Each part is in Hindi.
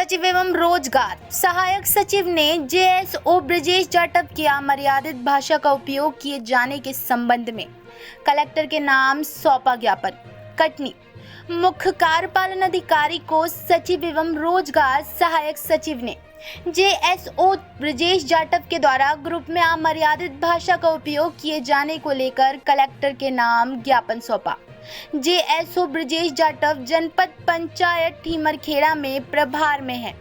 सचिव एवं रोजगार सहायक सचिव ने जेएसओ ब्रजेश जाटव की अमर्यादित भाषा का उपयोग किए जाने के संबंध में कलेक्टर के नाम सौंपा ज्ञापन। कटनी मुख्य कार्यपालन अधिकारी को सचिव एवं रोजगार सहायक सचिव ने जेएसओ ब्रजेश जाटव के द्वारा ग्रुप में अमर्यादित भाषा का उपयोग किए जाने को लेकर कलेक्टर के नाम ज्ञापन सौंपा। जेएसओ ब्रजेश जाटव जनपद पंचायत ठीमरखेड़ा में प्रभार में है।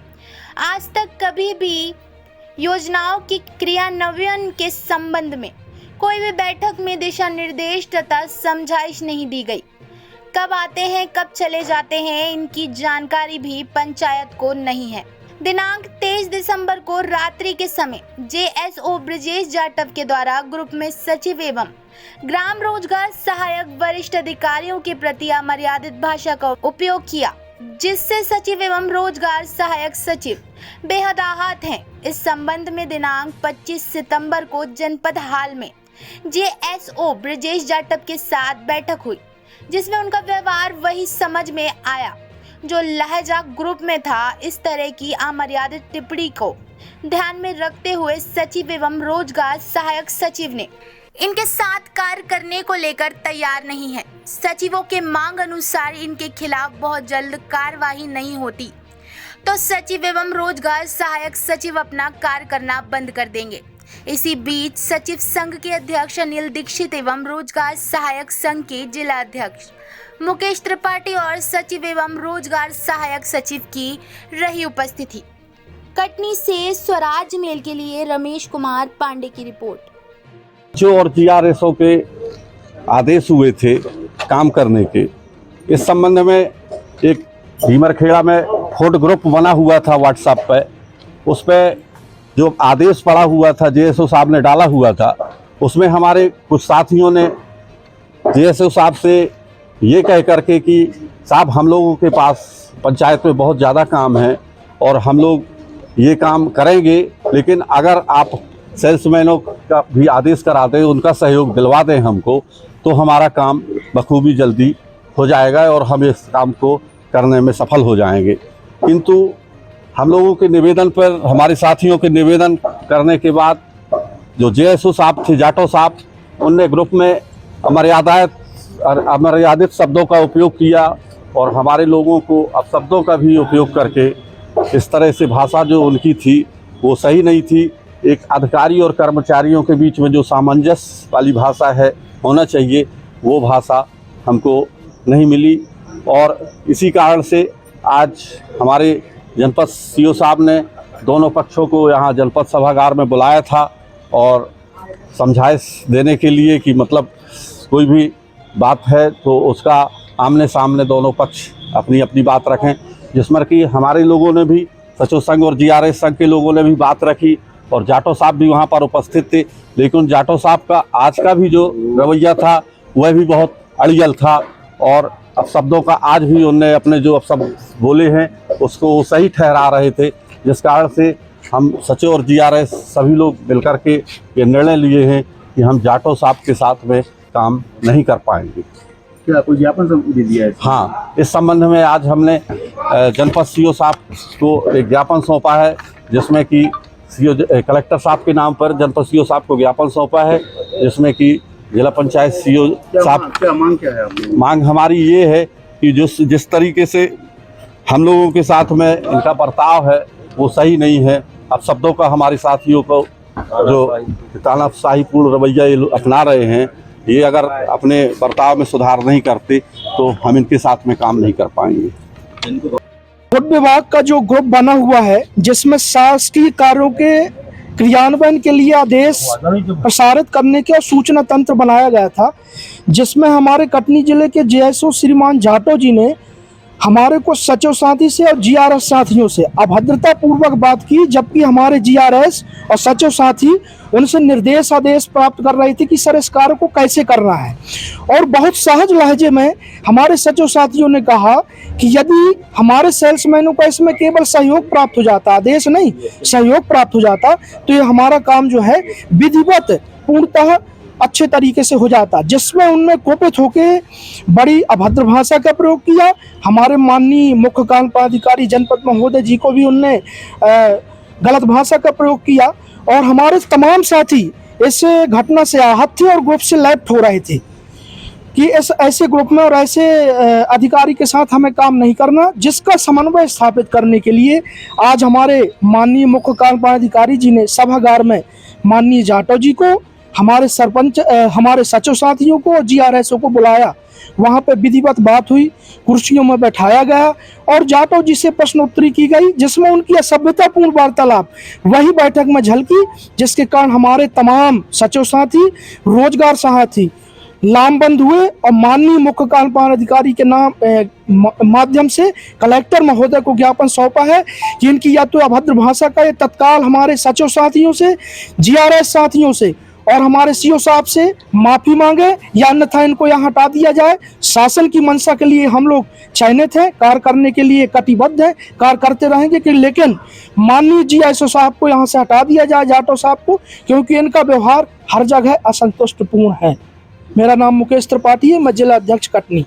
आज तक कभी भी योजनाओं की क्रियान्वयन के संबंध में कोई भी बैठक में दिशा निर्देश तथा समझाइश नहीं दी गई। कब आते हैं कब चले जाते हैं इनकी जानकारी भी पंचायत को नहीं है। दिनांक 23 दिसंबर को रात्रि के समय जेएसओ ब्रजेश जाटव के द्वारा ग्रुप में सचिव एवं ग्राम रोजगार सहायक वरिष्ठ अधिकारियों के प्रति अमर्यादित भाषा का उपयोग किया, जिससे सचिव एवं रोजगार सहायक सचिव बेहद आहत हैं। इस संबंध में दिनांक 25 सितंबर को जनपद हाल में जेएसओ ब्रजेश जाटव के साथ बैठक हुई, जिसमें उनका व्यवहार वही समझ में आया जो लहजा ग्रुप में था। इस तरह की अमर्यादित टिप्पणी को ध्यान में रखते हुए सचिव एवं रोजगार सहायक सचिव ने इनके साथ कार्य करने को लेकर तैयार नहीं है। सचिवों के मांग अनुसार इनके खिलाफ बहुत जल्द कार्यवाही नहीं होती तो सचिव एवं रोजगार सहायक सचिव अपना कार्य करना बंद कर देंगे। इसी बीच सचिव संघ के अध्यक्ष अनिल दीक्षित एवं रोजगार सहायक संघ के जिला अध्यक्ष मुकेश त्रिपाठी और सचिव एवं रोजगार सहायक सचिव की रही उपस्थिति। कटनी से स्वराज मेल के लिए रमेश कुमार पांडे की रिपोर्ट। जो और जीआरएसओ के आदेश हुए थे काम करने के, इस संबंध में एक भीमरखेड़ा में फोर्ट ग्रुप बना हुआ था व्हाट्सएप पे। उस पर जो आदेश पड़ा हुआ था जेएसओ साहब ने डाला हुआ था, उसमें हमारे कुछ साथियों ने जेएसओ साहब से ये कह करके कि साहब हम लोगों के पास पंचायत में बहुत ज़्यादा काम है और हम लोग ये काम करेंगे, लेकिन अगर आप सेल्समैनों का भी आदेश करा दें, उनका सहयोग दिलवा दें हमको, तो हमारा काम बखूबी जल्दी हो जाएगा और हम इस काम को करने में सफल हो जाएंगे। किंतु हम लोगों के निवेदन पर, हमारे साथियों के निवेदन करने के बाद जो जेएसओ साहब थे जाटव साहब, उनने ग्रुप में अमर्यादित शब्दों का उपयोग किया और हमारे लोगों को अपशब्दों का भी उपयोग करके इस तरह से भाषा जो उनकी थी वो सही नहीं थी। एक अधिकारी और कर्मचारियों के बीच में जो सामंजस्य वाली भाषा है होना चाहिए, वो भाषा हमको नहीं मिली और इसी कारण से आज हमारे जनपद सीओ साहब ने दोनों पक्षों को यहाँ जनपद सभागार में बुलाया था और समझाइश देने के लिए कि मतलब कोई भी बात है तो उसका आमने सामने दोनों पक्ष अपनी अपनी बात रखें, जिसमें कि हमारे लोगों ने भी, सचिव संघ और जीआरएस संघ के लोगों ने भी बात रखी और जाटव साहब भी वहाँ पर उपस्थित थे। लेकिन जाटव साहब का आज का भी जो रवैया था वह भी बहुत अड़ियल था और अपशब्दों का आज भी उनने अपने जो अपशब्द बोले हैं उसको वो सही ठहरा रहे थे, जिस कारण से हम सचिव और जीआरएस सभी लोग मिलकर के ये निर्णय लिए हैं कि हम जाटव साहब के साथ में काम नहीं कर पाएंगे। क्या कोई ज्ञापन दे दिया है? हाँ, इस संबंध में आज हमने जनपद सीओ साहब को एक ज्ञापन सौंपा है, जिसमें कि कलेक्टर साहब के नाम पर जनपद सीओ साहब को ज्ञापन सौंपा है, जिसमें कि जिला पंचायत सीओ साहब क्या मांग क्या है आपकी? मांग हमारी ये है कि जिस तरीके से हम लोगों के साथ में इनका बर्ताव है वो सही नहीं है। अब शब्दों का हमारे साथियों को जो तानाशाहीपूर्ण रवैया ये अपना रहे हैं, ये अगर अपने बर्ताव में सुधार नहीं करते तो हम इनके साथ में काम नहीं कर पाएंगे। फूड विभाग का जो ग्रुप बना हुआ है, जिसमें शासकीय कार्यों के क्रियान्वयन के लिए आदेश प्रसारित करने के और सूचना तंत्र बनाया गया था, जिसमें हमारे कटनी जिले के जेएसओ श्रीमान जाटव जी ने हमारे को सचिव साथी से और जीआरएस साथियों से अभद्रता पूर्वक बात की, जबकि हमारे जीआरएस और सचिव साथी उनसे निर्देश आदेश प्राप्त कर रहे थे कि सर इस कार्य को कैसे करना है। और बहुत सहज लहजे में हमारे सचिव साथियों ने कहा कि यदि हमारे सेल्समैनों का इसमें केवल सहयोग प्राप्त हो जाता, आदेश नहीं सहयोग प्राप्त हो जाता, तो ये हमारा काम जो है विधिवत पूर्णतः अच्छे तरीके से हो जाता, जिसमें उनने कोपित होके बड़ी अभद्र भाषा का प्रयोग किया। हमारे माननीय मुख्य कार्यपालिका जनपद महोदय जी को भी उनने गलत भाषा का प्रयोग किया और हमारे तमाम साथी इस घटना से आहत थे और ग्रुप से लेफ्ट हो रहे थे कि ऐसे ग्रुप में और ऐसे अधिकारी के साथ हमें काम नहीं करना, जिसका समन्वय स्थापित करने के लिए आज हमारे माननीय मुख्य कार्यपालिका जी ने सभागार में माननीय जाटव जी को, हमारे सरपंच, हमारे सचिव साथियों को और GRSO को बुलाया। वहाँ पे विधिवत बात हुई, कुर्सियों में बैठाया गया और जाटव जी से प्रश्नोत्तरी की गई, जिसमें उनकी असभ्यतापूर्ण वार्तालाप वही बैठक में झलकी, जिसके कारण हमारे तमाम सचिव साथी, रोजगार साथी लामबंद हुए और माननीय मुख्य कार्यपालिका के नाम माध्यम से कलेक्टर महोदय को ज्ञापन सौंपा है कि इनकी या तो अभद्र भाषा का ये तत्काल हमारे सचिव साथियों से, GRS साथियों से और हमारे CO साहब से माफी मांगे या अन्यथा इनको यहाँ हटा दिया जाए। शासन की मंशा के लिए हम लोग चयनित हैं, कार्य करने के लिए कटिबद्ध हैं, कार्य करते रहेंगे कि लेकिन माननीय GSO साहब को यहाँ से हटा दिया जाए, जाटव साहब को, क्योंकि इनका व्यवहार हर जगह असंतुष्टपूर्ण है। मेरा नाम मुकेश त्रिपाठी है, मैं जिला अध्यक्ष कटनी।